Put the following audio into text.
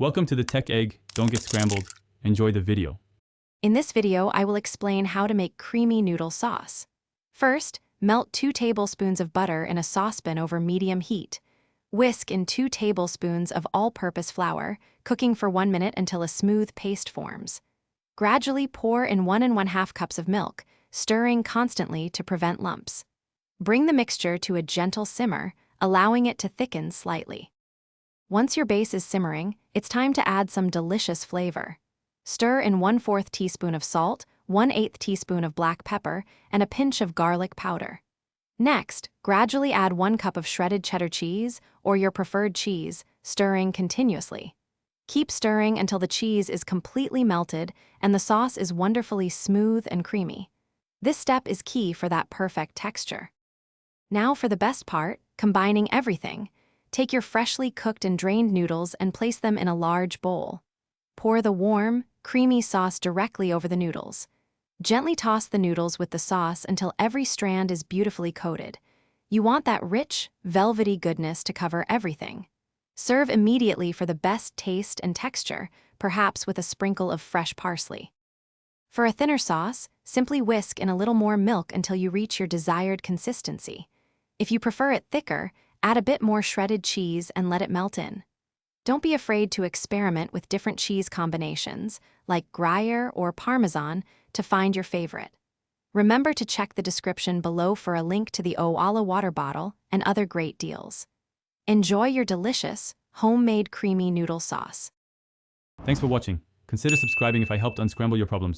Welcome to the Tech Egg. Don't get scrambled. Enjoy the video. In this video, I will explain how to make creamy noodle sauce. First, melt 2 tablespoons of butter in a saucepan over medium heat. Whisk in 2 tablespoons of all-purpose flour, cooking for 1 minute until a smooth paste forms. Gradually pour in 1 1/2 cups of milk, stirring constantly to prevent lumps. Bring the mixture to a gentle simmer, allowing it to thicken slightly. Once your base is simmering, it's time to add some delicious flavor. Stir in 1/4 teaspoon of salt, 1/8 teaspoon of black pepper, and a pinch of garlic powder. Next, gradually add 1 cup of shredded cheddar cheese or your preferred cheese, stirring continuously. Keep stirring until the cheese is completely melted and the sauce is wonderfully smooth and creamy. This step is key for that perfect texture. Now for the best part, combining everything. Take your freshly cooked and drained noodles and place them in a large bowl. Pour the warm, creamy sauce directly over the noodles. Gently toss the noodles with the sauce until every strand is beautifully coated. You want that rich, velvety goodness to cover everything. Serve immediately for the best taste and texture, perhaps with a sprinkle of fresh parsley. For a thinner sauce, simply whisk in a little more milk until you reach your desired consistency. If you prefer it thicker, add a bit more shredded cheese and let it melt in. Don't be afraid to experiment with different cheese combinations, like Gruyere or Parmesan, to find your favorite. Remember to check the description below for a link to the Owala water bottle and other great deals. Enjoy your delicious, homemade creamy noodle sauce. Thanks for watching. Consider subscribing if I helped unscramble your problems.